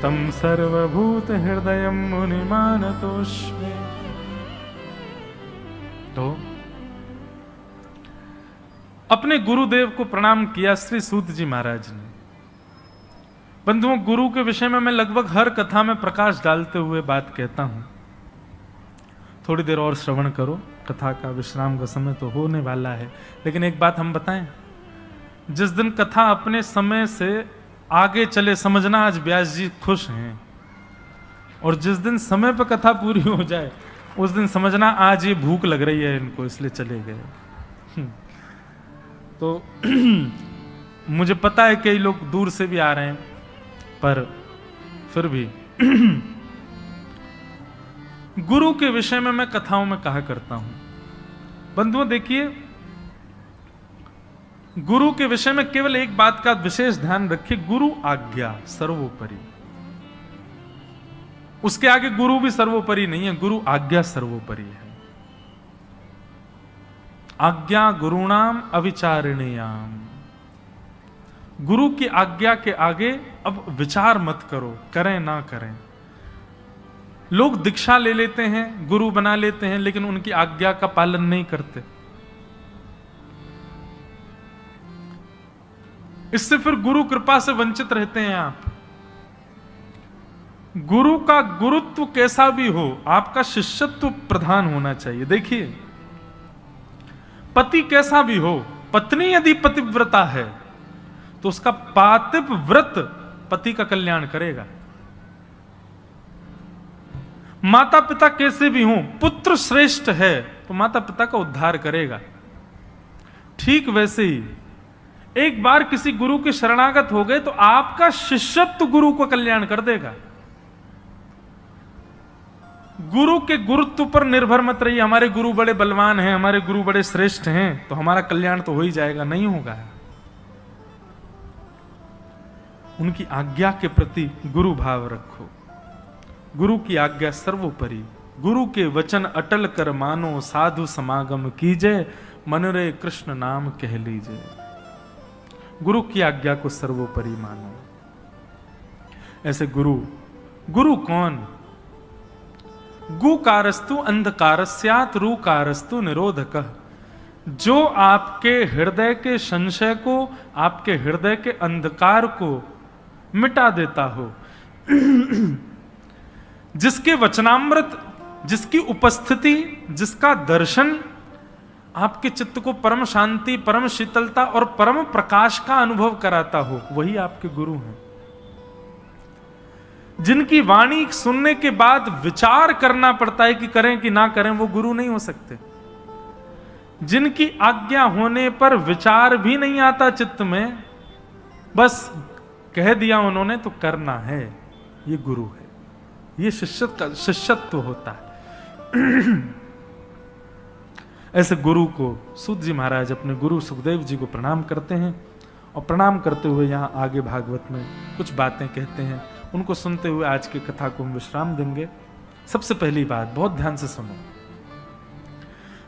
तं सर्वभूत हृदयं मुनिमानतोऽस्मि। तो अपने गुरुदेव को प्रणाम किया श्री सूत जी महाराज ने। बंधुओं, गुरु के विषय में मैं लगभग हर कथा में प्रकाश डालते हुए बात कहता हूं। थोड़ी देर और श्रवण करो, कथा का विश्राम का समय तो होने वाला है। लेकिन एक बात हम बताएं, जिस दिन कथा अपने समय से आगे चले, समझना आज व्यास जी खुश हैं, और जिस दिन समय पर कथा पूरी हो जाए उस दिन समझना आज ये भूख लग रही है इनको, इसलिए चले गए। तो मुझे पता है कई लोग दूर से भी आ रहे हैं, पर फिर भी गुरु के विषय में मैं कथाओं में कहा करता हूं। बंधुओं देखिए, गुरु के विषय में केवल एक बात का विशेष ध्यान रखिए, गुरु आज्ञा सर्वोपरि। उसके आगे गुरु भी सर्वोपरि नहीं है, गुरु आज्ञा सर्वोपरि है। आज्ञा गुरुणाम अविचारणीयाम। गुरु की आज्ञा के आगे अब विचार मत करो, करें ना करें। लोग दीक्षा ले लेते हैं, गुरु बना लेते हैं, लेकिन उनकी आज्ञा का पालन नहीं करते। इससे फिर गुरु कृपा से वंचित रहते हैं आप। गुरु का गुरुत्व कैसा भी हो, आपका शिष्यत्व प्रधान होना चाहिए। देखिए, पति कैसा भी हो, पत्नी यदि पतिव्रता है तो उसका पातिव व्रत पति का कल्याण करेगा। माता पिता कैसे भी हों, पुत्र श्रेष्ठ है तो माता पिता का उद्धार करेगा। ठीक वैसे ही एक बार किसी गुरु के शरणागत हो गए तो आपका शिष्यत्व गुरु को कल्याण कर देगा। गुरु के गुरुत्व पर निर्भर मत रहिए, हमारे गुरु बड़े बलवान हैं, हमारे गुरु बड़े श्रेष्ठ हैं तो हमारा कल्याण तो हो ही जाएगा, नहीं होगा। उनकी आज्ञा के प्रति गुरु भाव रखो। गुरु की आज्ञा सर्वोपरि, गुरु के वचन अटल कर मानो, साधु समागम कीजे, मन रे कृष्ण नाम कह लीजिए। गुरु की आज्ञा को सर्वोपरि मानो। ऐसे गुरु कौन? गुकारस्तु अंधकारस्यात् रूकारस्तु निरोधकः, जो आपके हृदय के संशय को, आपके हृदय के अंधकार को मिटा देता हो, जिसके वचनामृत, जिसकी उपस्थिति, जिसका दर्शन आपके चित्त को परम शांति, परम शीतलता और परम प्रकाश का अनुभव कराता हो, वही आपके गुरु हैं। जिनकी वाणी सुनने के बाद विचार करना पड़ता है कि करें कि ना करें, वो गुरु नहीं हो सकते। जिनकी आज्ञा होने पर विचार भी नहीं आता चित्त में, बस कह दिया उन्होंने तो करना है, ये गुरु है। ये शिष्यत्व होता है। ऐसे गुरु को सूत जी महाराज अपने गुरु सुखदेव जी को प्रणाम करते हैं और प्रणाम करते हुए यहाँ आगे भागवत में कुछ बातें कहते हैं। उनको सुनते हुए आज की कथा को हम विश्राम देंगे। सबसे पहली बात बहुत ध्यान से सुनो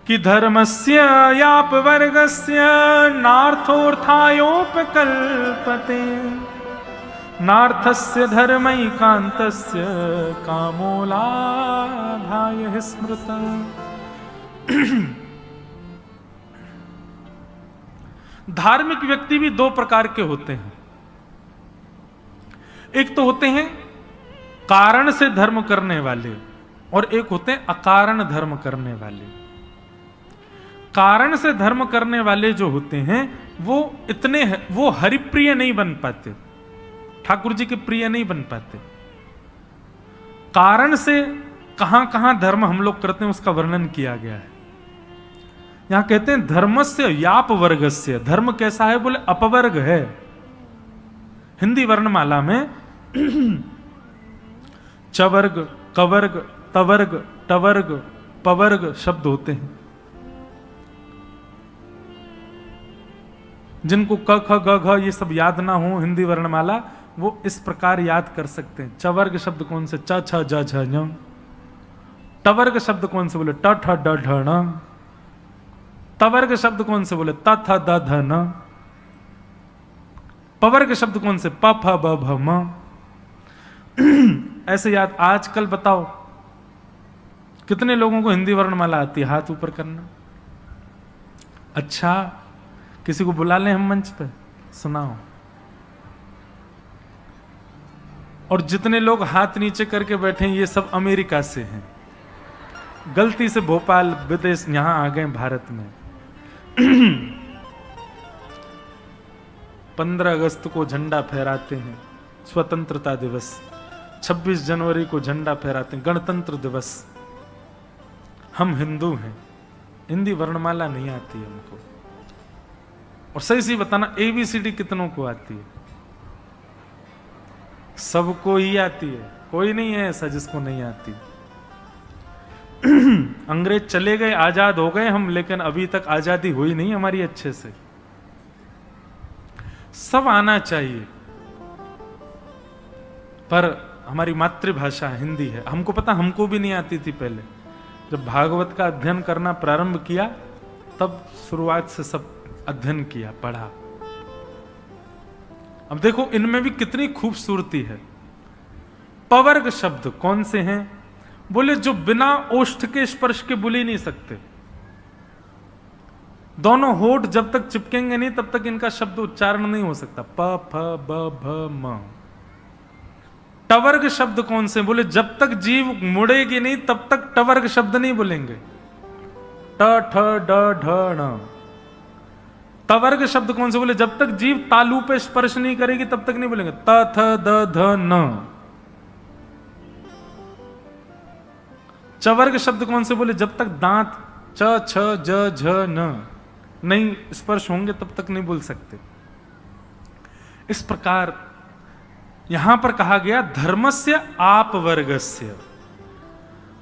कि धर्मस्य याप वर्गस्य नार्थोर्थायोपकल्पते, नार्थस्य धर्मैकान्तस्य कामोलाभाय स्मृतम्। धार्मिक व्यक्ति भी दो प्रकार के होते हैं। एक तो होते हैं कारण से धर्म करने वाले और एक होते हैं अकारण धर्म करने वाले। कारण से धर्म करने वाले जो होते हैं वो हरिप्रिय नहीं बन पाते, ठाकुर जी के प्रिय नहीं बन पाते। कारण से कहां कहां धर्म हम लोग करते हैं उसका वर्णन किया गया है। यहां कहते हैं धर्मस्य याप वर्गस्य, धर्म कैसा है? बोले अपवर्ग है। हिंदी वर्णमाला में चवर्ग, कवर्ग, तवर्ग, टवर्ग, पवर्ग शब्द होते हैं। जिनको क ख ग घ ये सब याद ना हो हिंदी वर्णमाला, वो इस प्रकार याद कर सकते हैं। चवर्ग शब्द कौन से? च छ ज झ ञ। टवर्ग शब्द कौन से? बोले ट ठ ड ढ ण। तवर्ग शब्द कौन से? बोले त थ द ध न। पवर्ग शब्द कौन से? प फ ब भ म। ऐसे याद। आजकल बताओ कितने लोगों को हिंदी वर्णमाला आती है? हाथ ऊपर करना। अच्छा, किसी को बुला लें हम मंच पे, सुनाओ। और जितने लोग हाथ नीचे करके बैठे हैं ये सब अमेरिका से हैं, गलती से भोपाल विदेश यहां आ गए भारत में। 15 अगस्त को झंडा फहराते हैं, स्वतंत्रता दिवस। 26 जनवरी को झंडा फहराते हैं, गणतंत्र दिवस। हम हिंदू हैं, हिंदी वर्णमाला नहीं आती है हमको। और सही सी बताना, ABCD कितनों को आती है? सबको ही आती है, कोई नहीं है ऐसा जिसको नहीं आती। अंग्रेज चले गए, आजाद हो गए हम, लेकिन अभी तक आजादी हुई नहीं हमारी अच्छे से। सब आना चाहिए, पर हमारी मातृभाषा हिंदी है। हमको पता, हमको भी नहीं आती थी पहले। जब भागवत का अध्ययन करना प्रारंभ किया तब शुरुआत से सब अध्ययन किया, पढ़ा। अब देखो इनमें भी कितनी खूबसूरती है। पवर्ग शब्द कौन से हैं? बोले जो बिना ओष्ठ के स्पर्श के बोल ही नहीं सकते। दोनों होठ जब तक चिपकेंगे नहीं तब तक इनका शब्द उच्चारण नहीं हो सकता। प फ ब भ म। टवर्ग शब्द कौन से? बोले जब तक जीव मुड़ेगी नहीं तब तक टवर्ग शब्द नहीं बोलेंगे। ट ठ ड ढ ण। तवर्ग शब्द कौन से? बोले जब तक जीव तालू पे स्पर्श नहीं करेगी तब तक नहीं बोलेंगे। त थ द ध न। चवर्ग शब्द कौन से? बोले जब तक दांत च छ ज झ न नहीं स्पर्श होंगे तब तक नहीं बोल सकते। इस प्रकार यहां पर कहा गया धर्मस्य आप वर्गस्य।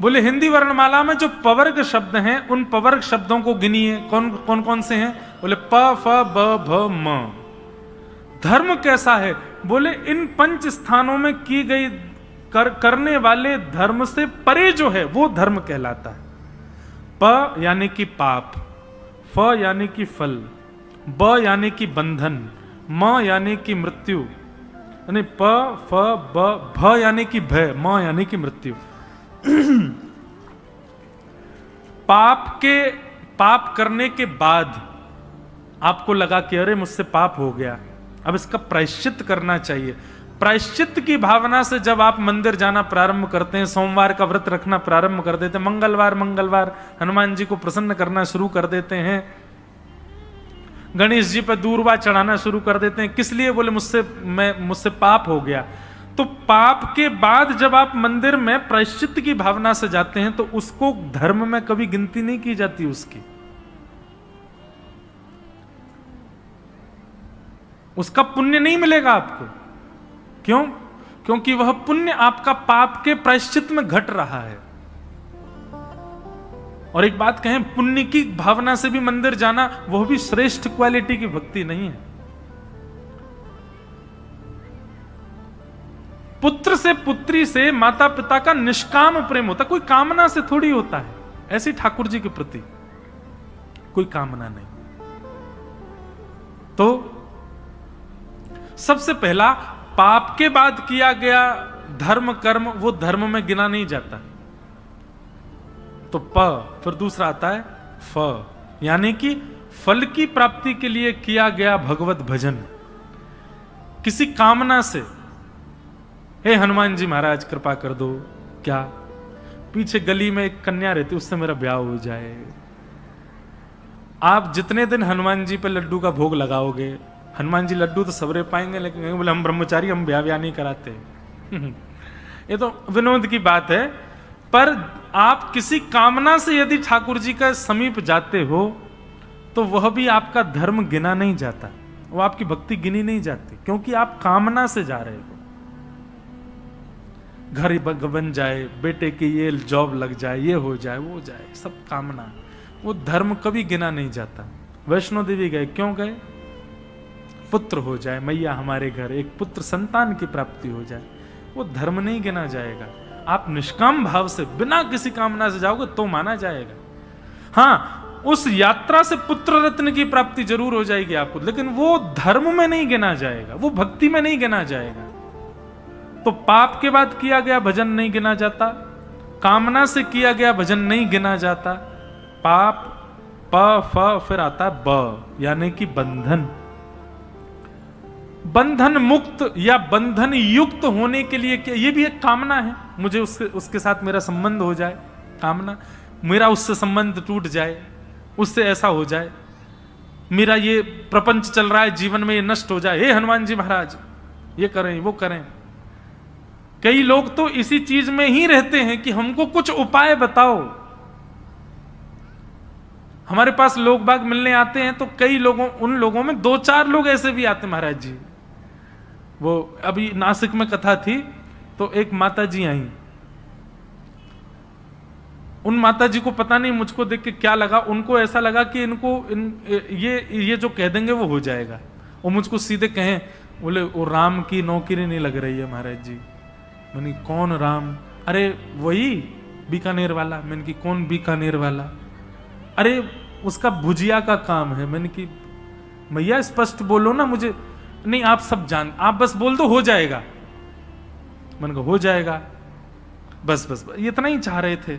बोले हिंदी वर्णमाला में जो पवर्ग शब्द हैं उन पवर्ग शब्दों को गिनिए। कौन कौन कौन से हैं? बोले प फ ब भ म। धर्म कैसा है? बोले इन 5 स्थानों में की गई करने वाले धर्म से परे जो है वो धर्म कहलाता है। प यानी कि पाप, फ यानी कि फल, ब यानी कि बंधन, म यानी कि मृत्यु, यानी प फ ब भ यानी कि भय, म यानी कि मृत्यु। पाप करने के बाद आपको लगा कि अरे मुझसे पाप हो गया, अब इसका प्रायश्चित करना चाहिए। प्रायश्चित की भावना से जब आप मंदिर जाना प्रारंभ करते हैं, सोमवार का व्रत रखना प्रारंभ कर देते हैं, मंगलवार हनुमान जी को प्रसन्न करना शुरू कर देते हैं, गणेश जी पर दूर्वा चढ़ाना शुरू कर देते हैं, किस लिए? बोले मुझसे पाप हो गया। तो पाप के बाद जब आप मंदिर में प्रायश्चित की भावना से जाते हैं तो उसको धर्म में कभी गिनती नहीं की जाती उसकी। उसका पुण्य नहीं मिलेगा आपको। क्यों? क्योंकि वह पुण्य आपका पाप के प्रायश्चित में घट रहा है। और एक बात कहें, पुण्य की भावना से भी मंदिर जाना वह भी श्रेष्ठ क्वालिटी की भक्ति नहीं है। पुत्र से, पुत्री से, माता पिता का निष्काम प्रेम होता, कोई कामना से थोड़ी होता है। ऐसी ठाकुर जी के प्रति कोई कामना नहीं। तो सबसे पहला पाप के बाद किया गया धर्म कर्म वो धर्म में गिना नहीं जाता। तो प, फिर दूसरा आता है फ, यानी कि फल की प्राप्ति के लिए किया गया भगवत भजन। किसी कामना से, हे हनुमान जी महाराज कृपा कर दो, क्या पीछे गली में एक कन्या रहती उससे मेरा ब्याह हो जाए। आप जितने दिन हनुमान जी पे लड्डू का भोग लगाओगे, हनुमान जी लड्डू तो सबरे पाएंगे, लेकिन बोले हम ब्रह्मचारी, हम ब्याह नहीं कराते। ये तो विनोद की बात है। पर आप किसी कामना से यदि ठाकुर जी का समीप जाते हो तो वह भी आपका धर्म गिना नहीं जाता, वो आपकी भक्ति गिनी नहीं जाती, क्योंकि आप कामना से जा रहे हो। घर बन जाए, बेटे की ये जॉब लग जाए, ये हो जाए, वो हो जाए, सब कामना, वो धर्म कभी गिना नहीं जाता। वैष्णो देवी गए, क्यों गए? पुत्र हो जाए मैया हमारे घर, एक पुत्र संतान की प्राप्ति हो जाए, वो धर्म नहीं गिना जाएगा। आप निष्काम भाव से बिना किसी कामना से जाओगे तो माना जाएगा। हाँ, उस यात्रा से पुत्र रत्न की प्राप्ति जरूर हो जाएगी आपको, लेकिन वो धर्म में नहीं गिना जाएगा, वो भक्ति में नहीं गिना जाएगा। तो पाप के बाद किया गया भजन नहीं गिना जाता, कामना से किया गया भजन नहीं गिना जाता। पाप प फ, फिर आता है ब, यानी कि बंधन। बंधन मुक्त या बंधन युक्त होने के लिए क्या, ये भी एक कामना है। मुझे उसके साथ मेरा संबंध हो जाए, कामना, मेरा उससे संबंध टूट जाए, उससे ऐसा हो जाए, मेरा ये प्रपंच चल रहा है जीवन में ये नष्ट हो जाए, हे हनुमान जी महाराज ये करें वो करें। कई लोग तो इसी चीज में ही रहते हैं कि हमको कुछ उपाय बताओ। हमारे पास लोग बाग मिलने आते हैं तो कई लोगों, उन लोगों में 2-4 लोग ऐसे भी आते, महाराज जी वो अभी नासिक में कथा थी तो एक माता जी आई, उन माता जी को पता नहीं मुझको देख के क्या लगा, उनको ऐसा लगा कि ये जो कह देंगे वो हो जाएगा। वो मुझको सीधे कहें, बोले वो राम की नौकरी नहीं लग रही है महाराज जी। मैंने कौन राम? अरे वही बीकानेर वाला। मैंने की कौन बीकानेर वाला? अरे उसका भुजिया का काम है। मैंने की मैया स्पष्ट बोलो ना मुझे। नहीं आप सब जान, आप बस बोल दो हो जाएगा। मैंने कहा हो जाएगा, बस इतना ही चाह रहे थे।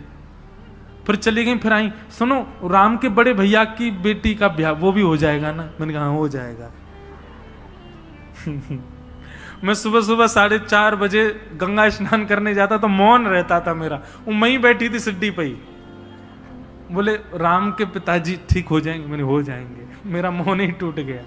फिर चली गई, फिर आई, सुनो राम के बड़े भैया की बेटी का ब्याह वो भी हो जाएगा ना। मैंने कहा हो जाएगा। मैं सुबह सुबह 4:30 बजे गंगा स्नान करने जाता तो मौन रहता था मेरा, वो मई बैठी थी सिड्डी पे ही। बोले राम के पिताजी ठीक हो जाएंगे, मैंने हो जाएंगे, मेरा मौन ही टूट गया।